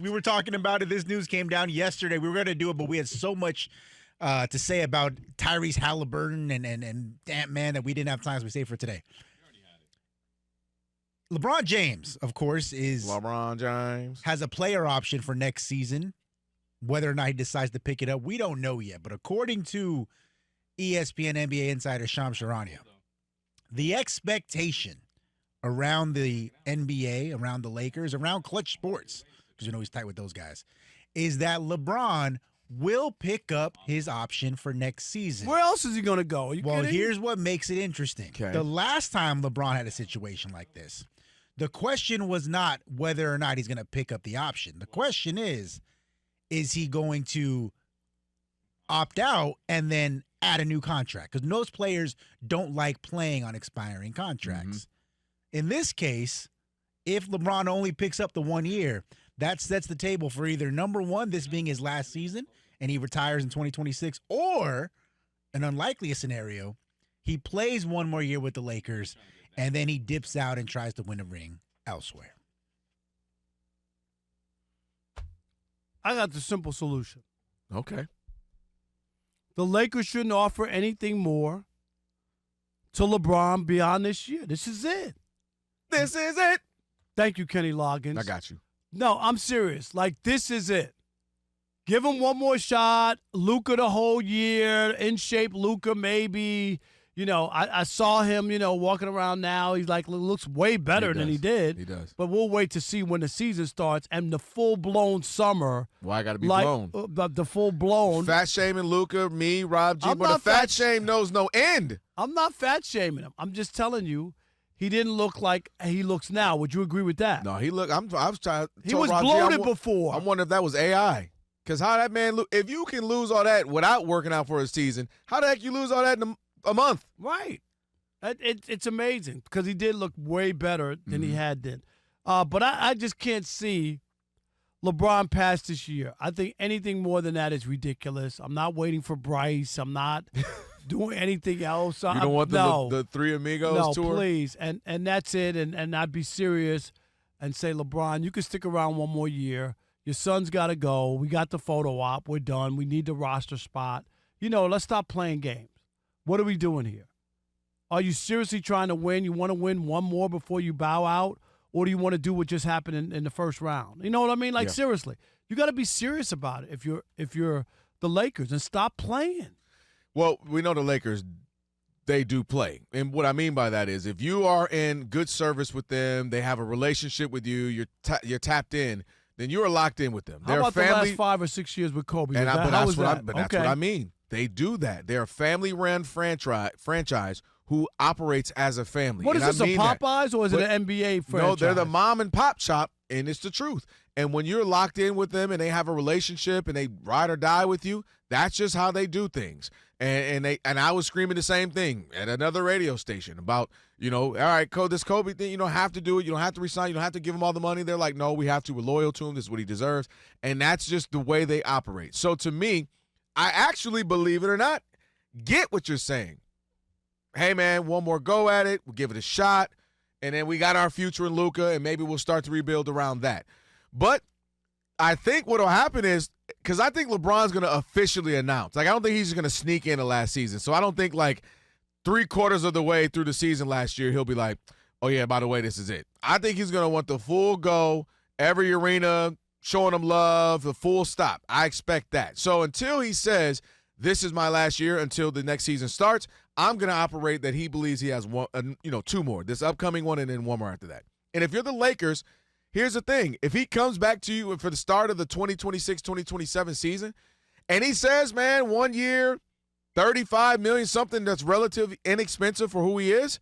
We were talking about it. This news came down yesterday. We were going to do it, but we had so much to say about Tyrese Halliburton and damn man that we didn't have time, so we saved for today. LeBron James, of course, has a player option for next season. Whether or not he decides to pick it up, we don't know yet. But according to ESPN NBA insider Shams Charania, the expectation around the NBA, around the Lakers, around Clutch Sports, because you know he's tight with those guys, is that LeBron will pick up his option for next season. Where else is he going to go? Are you Well, kidding? here's what makes it interesting. Okay. The last time LeBron had a situation like this, the question was not whether or not he's going to pick up the option. The question is he going to opt out and then add a new contract? Because most players don't like playing on expiring contracts. In this case, if LeBron only picks up the 1 year, that sets the table for either, number one, this being his last season and he retires in 2026, or an unlikely scenario, he plays one more year with the Lakers and then he dips out and tries to win a ring elsewhere. I got the simple solution. Okay. The Lakers shouldn't offer anything more to LeBron beyond this year. This is it. This is it. Thank you, Kenny Loggins. I got you. No, I'm serious. Like, this is it. Give him one more shot. Luka the whole year. In shape Luka, maybe. You know, I saw him, walking around now. He's like, looks way better than he did. He does. But we'll wait to see when the season starts and the full-blown summer. Why I got to be blown? The full-blown. Fat shaming Luka, me, Rob G. I'm But the not fat shame knows no end. I'm not fat shaming him. I'm just telling you, he didn't look like he looks now. Would you agree with that? No, he looked. I was trying. He was bloated before. I wonder if that was AI. Because how that man look? If you can lose all that without working out for a season, how the heck you lose all that in a month? Right. It's amazing because he did look way better than he had then. But I just can't see LeBron past this year. I think anything more than that is ridiculous. I'm not waiting for Bryce. I'm not doing anything else. You don't want the Three Amigos tour? No, please. And that's it. And I'd be serious and say, LeBron, you can stick around one more year. Your son's got to go. We got the photo op. We're done. We need the roster spot. Let's stop playing games. What are we doing here? Are you seriously trying to win? You want to win one more before you bow out? Or do you want to do what just happened in the first round? You know what I mean? Like, seriously. You got to be serious about it if you're the Lakers and stop playing. Well, we know the Lakers, they do play. And what I mean by that is if you are in good service with them, they have a relationship with you, you're tapped in, then you are locked in with them. How about the last 5 or 6 years with Kobe? And That's what I mean. They do that. They're a family-run franchise who operates as a family. What is this, a Popeyes or is it an NBA franchise? No, they're the mom and pop shop, and it's the truth. And when you're locked in with them and they have a relationship and they ride or die with you, that's just how they do things. And I was screaming the same thing at another radio station about, all right, this Kobe thing, you don't have to do it. You don't have to resign. You don't have to give him all the money. They're like, no, we have to. We're loyal to him. This is what he deserves. And that's just the way they operate. So to me, I actually, believe it or not, get what you're saying. Hey, man, one more go at it. We'll give it a shot. And then we got our future in Luka, and maybe we'll start to rebuild around that. But I think what will happen is, because I think LeBron's going to officially announce. Like, I don't think he's going to sneak in the last season. So I don't think, like, 3/4 of the way through the season last year, he'll be like, oh, yeah, by the way, this is it. I think he's going to want the full go, every arena, showing them love, the full stop. I expect that. So until he says, this is my last year until the next season starts, I'm going to operate that he believes he has one, 2 more, this upcoming one and then one more after that. And if you're the Lakers, here's the thing. If he comes back to you for the start of the 2026-2027 season and he says, man, 1 year, $35 million, something that's relatively inexpensive for who he is,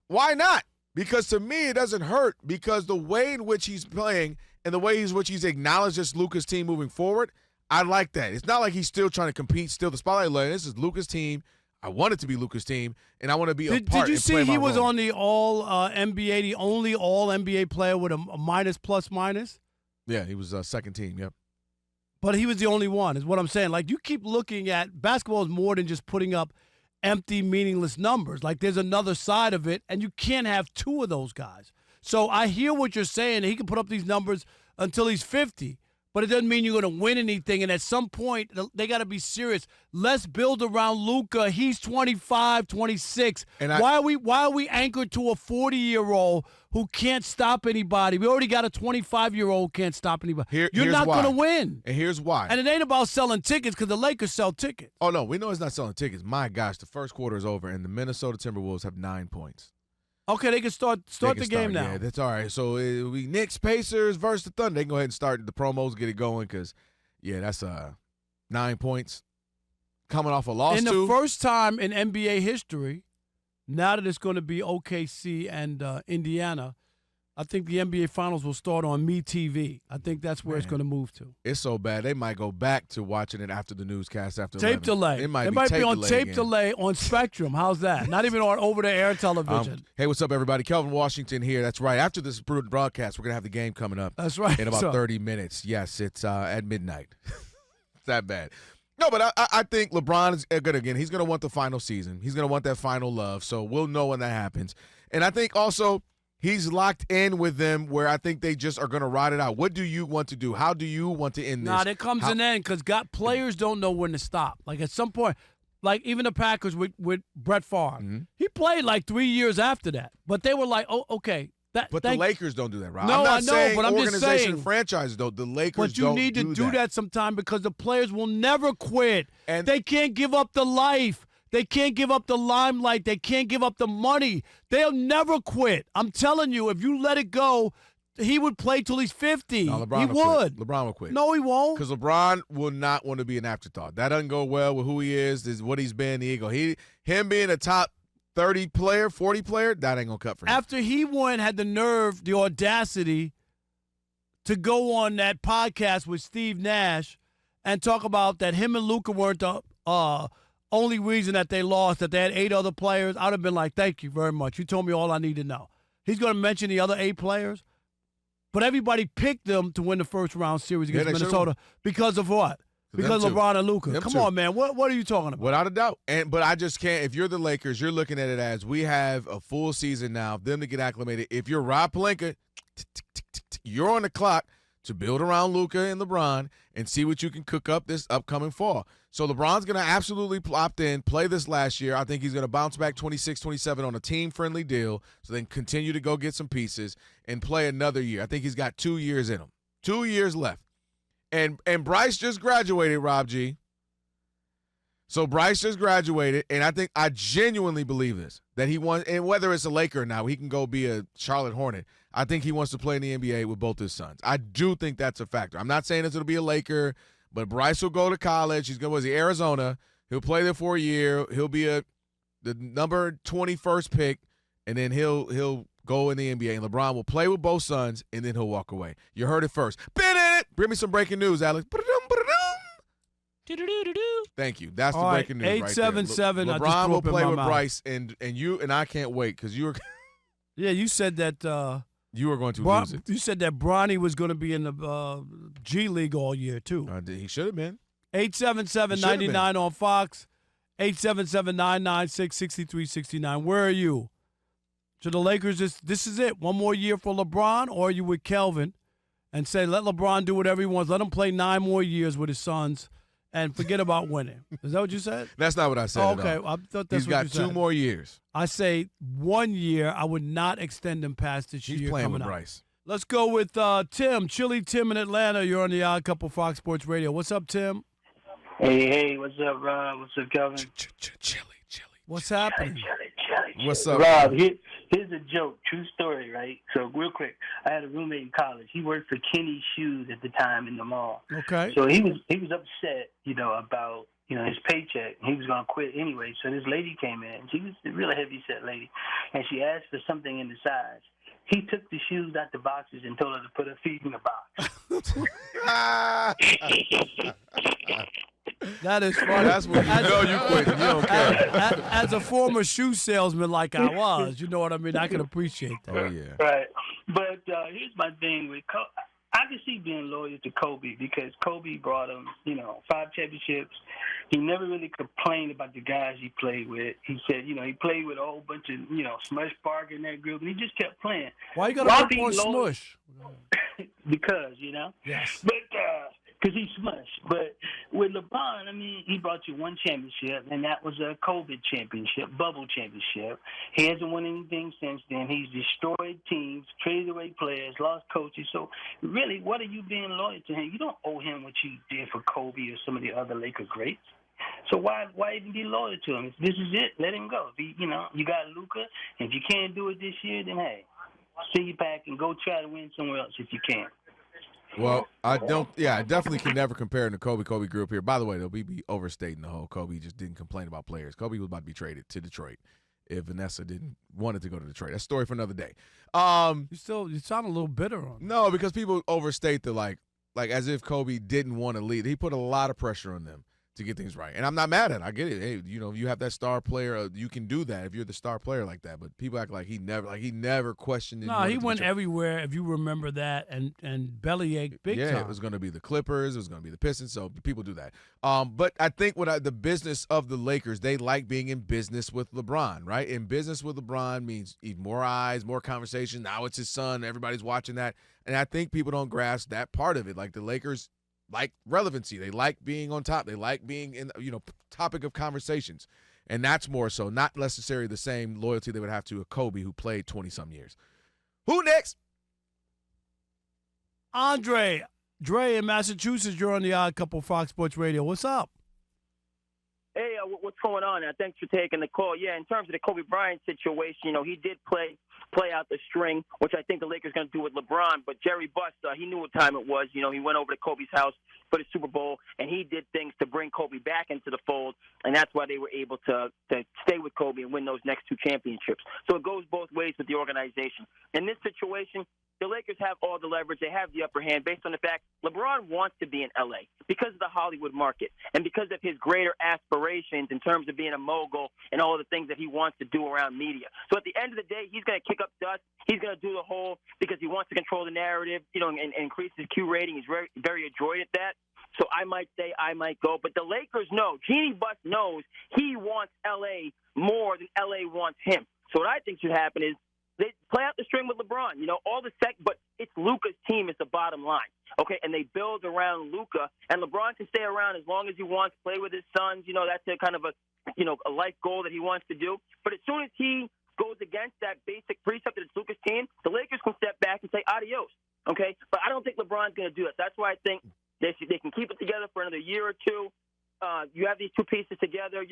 why not? Because to me, it doesn't hurt because the way in which he's playing and the way in which he's acknowledged this Luka's team moving forward, I like that. It's not like he's still trying to compete, still the spotlight. This is Luka's team. I want it to be Luka's team, and I want to be a part. Did you see he was role. on the All-NBA, the only All-NBA player with a minus plus minus? Yeah, he was second team, yep. But he was the only one, is what I'm saying. Like, you keep looking at basketball is more than just putting up empty, meaningless numbers. Like, there's another side of it, and you can't have 2 of those guys. So I hear what you're saying. He can put up these numbers until he's 50. but it doesn't mean you're going to win anything. And at some point, they got to be serious. Let's build around Luka. He's 25, 26. And why are we anchored to a 40-year-old who can't stop anybody? We already got a 25-year-old who can't stop anybody. You're not going to win. And here's why. And it ain't about selling tickets because the Lakers sell tickets. Oh, no, we know it's not selling tickets. My gosh, the first quarter is over, and the Minnesota Timberwolves have 9 points. Okay, they can start the game now. Yeah, that's all right. So we Knicks, Pacers versus the Thunder. They can go ahead and start the promos, get it going, because, yeah, that's 9 points. Coming off a loss, In the first time in NBA history, now that it's going to be OKC and Indiana, I think the NBA Finals will start on MeTV. I think that's where it's going to move to. It's so bad. They might go back to watching it after the newscast after tape 11. delay. It might be on tape again. delay on Spectrum. How's that? Not even on over-the-air television. Hey, what's up, everybody? Kelvin Washington here. That's right. After this broadcast, we're going to have the game coming up. That's right. In about 30 minutes. Yes, it's at midnight. It's that bad. No, but I think LeBron is good again. He's going to want the final season. He's going to want that final love, so we'll know when that happens. And I think also he's locked in with them where I think they just are going to ride it out. What do you want to do? How do you want to end this? Nah, there comes an end because players don't know when to stop. Like at some point, like even the Packers with Brett Favre, he played like 3 years after that. But they were like, oh, okay. But the Lakers don't do that, Rob. No, I'm not I know, saying but I'm just saying franchises don't. The Lakers but you don't need to do that sometime because the players will never quit. And they can't give up the life. They can't give up the limelight. They can't give up the money. They'll never quit. I'm telling you, if you let it go, he would play till he's 50. No, LeBron he would. LeBron will quit. No, he won't. Because LeBron will not want to be an afterthought. That doesn't go well with who he is what he's been, the ego. Him being a top 30 player, 40 player, that ain't going to cut for him. After he had the nerve, the audacity to go on that podcast with Steve Nash and talk about that him and Luka weren't the only reason that they lost, that they had 8 other players, I'd have been like, thank you very much. You told me all I need to know. He's going to mention the other 8 players, but everybody picked them to win the first round series against Minnesota because of what? Because LeBron and Luka. Come on, man. What are you talking about? Without a doubt. But I just can't. If you're the Lakers, you're looking at it as we have a full season now, them to get acclimated. If you're Rob Pelinka, you're on the clock to build around Luka and LeBron and see what you can cook up this upcoming fall. So LeBron's going to absolutely opt in, play this last year. I think he's going to bounce back 26, 27 on a team-friendly deal, so then continue to go get some pieces and play another year. I think he's got 2 years in him. 2 years left. And Bryce just graduated, Rob G. So Bryce just graduated, and I genuinely believe this, that he wants, and whether it's a Laker now, he can go be a Charlotte Hornet. I think he wants to play in the NBA with both his sons. I do think that's a factor. I'm not saying it's going to be a Laker, but Bryce will go to college. He's going to Arizona. He'll play there for a year. He'll be the number 21st pick, and then he'll go in the NBA. And LeBron will play with both sons, and then he'll walk away. You heard it first. Bring me some breaking news, Alex. Thank you. That's the breaking news. 877. Right there. LeBron will play with Bryce, and you and I can't wait because you were. Yeah, you said that. You were going to lose it. You said that Bronny was going to be in the G League all year too. He should have been. 877-99 on Fox. 877-996-6369. Where are you? So the Lakers, this is it. One more year for LeBron, or are you with Kelvin and say, let LeBron do whatever he wants. Let him play 9 more years with his sons and forget about winning. Is that what you said? That's not what I said. Okay. I thought that's what you said. He's got 2 more years. I say 1 year. I would not extend him past this year. He's playing with up. Bryce. Let's go with Tim. Chili Tim in Atlanta. You're on the Odd Couple Fox Sports Radio. What's up, Tim? Hey, what's up, Rob? What's up, Kelvin? Chili. What's happening? Chili. What's up, Rob? Here's a joke, true story, right? So real quick, I had a roommate in college. He worked for Kenny's Shoes at the time in the mall. Okay. So he was upset, about his paycheck. He was gonna quit anyway. So this lady came in. She was a really heavy set lady, and she asked for something in the size. He took the shoes out the boxes and told her to put her feet in the box. That is funny. That's when you know you quit. You don't care. As a former shoe salesman like I was, you know what I mean? I can appreciate that. Oh, yeah. Right. But here's my thing with Kobe. I can see being loyal to Kobe because Kobe brought him, 5 championships. He never really complained about the guys he played with. He said, he played with a whole bunch of, Smush Parker in that group, and he just kept playing. Why you got to put on Smush? Because, Yes. But because he's smushed. But with LeBron, I mean, he brought you one championship, and that was a COVID championship, bubble championship. He hasn't won anything since then. He's destroyed teams, traded away players, lost coaches. So, really, what are you being loyal to him? You don't owe him what you did for Kobe or some of the other Laker greats. So why even be loyal to him? If this is it, let him go. If he, you got Luka, and if you can't do it this year, then hey, see you back and go try to win somewhere else if you can. Well, I definitely can never compare him to Kobe. Kobe grew up here. By the way, though, we be overstating the whole Kobe just didn't complain about players. Kobe was about to be traded to Detroit if Vanessa didn't wanted to go to Detroit. That's a story for another day. You sound a little bitter on him. No, because people overstate the like as if Kobe didn't want to lead. He put a lot of pressure on them to get things right. And I'm not mad at it. I get it. Hey, you have that star player, you can do that if you're the star player like that. But people act like he never questioned it. No, he went everywhere, if you remember that, and bellyached big time. Yeah, it was going to be the Clippers. It was going to be the Pistons. So people do that. But I think the business of the Lakers, they like being in business with LeBron, right? In business with LeBron means more eyes, more conversation. Now it's his son. Everybody's watching that. And I think people don't grasp that part of it. Like the Lakers like relevancy. They like being on top. They like being in, topic of conversations. And that's more so, not necessarily the same loyalty they would have to a Kobe who played 20-some years. Who next? Andre. Dre in Massachusetts, you're on the Odd Couple Fox Sports Radio. What's up? Hey, what's going on? Thanks for taking the call. Yeah, in terms of the Kobe Bryant situation, he did play out the string, which I think the Lakers going to do with LeBron. But Jerry Buss, he knew what time it was. He went over to Kobe's house for the Super Bowl, and he did things to bring Kobe back into the fold, and that's why they were able to stay with Kobe and win those next two championships. So it goes both ways with the organization. In this situation, the Lakers have all the leverage. They have the upper hand based on the fact LeBron wants to be in L.A. because of the Hollywood market and because of his greater aspirations in terms of being a mogul and all the things that he wants to do around media. So at the end of the day, he's going to kick up dust. He's going to do the whole because he wants to control the narrative, and increase his Q rating. He's very, very adroit at that. So I might say I might go. But the Lakers know, Jeannie Buss knows he wants L.A. more than L.A. wants him. So what I think should happen is they play out the string with LeBron, but it's Luka's team is the bottom line, okay? And they build around Luka, and LeBron can stay around as long as he wants, play with his sons. That's a kind of a life goal that he wants to do. But as soon as he goes against that basic precept that it's Luka's team, the Lakers can step back and say adios, okay? But I don't think LeBron's going to do it. That's why I think they can keep it together for another year or two. You have these two pieces together,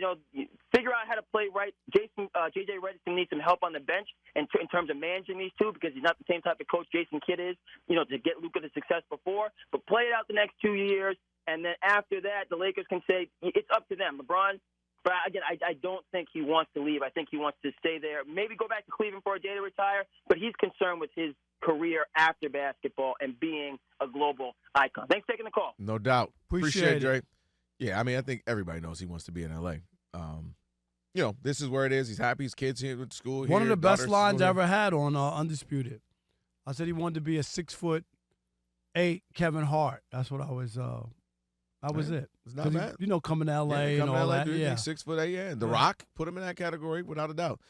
figure out how to play right. J.J. Redick needs some help on the bench in terms of managing these two because he's not the same type of coach Jason Kidd is, to get Luka the success before. But play it out the next 2 years, and then after that, the Lakers can say it's up to them. LeBron, but again, I don't think he wants to leave. I think he wants to stay there, maybe go back to Cleveland for a day to retire, but he's concerned with his career after basketball and being a global icon. Thanks for taking the call. No doubt. Appreciate it, it. Dre. Yeah, I mean, I think everybody knows he wants to be in L.A. This is where it is. He's happy. His kids here at school. One of the best lines I ever. ever had on Undisputed. I said he wanted to be a 6'8" Kevin Hart. That's what I was. That was it. It's not bad. Coming to L.A. and all that. Dude, Yeah, 6'8". Yeah, The Rock put him in that category without a doubt.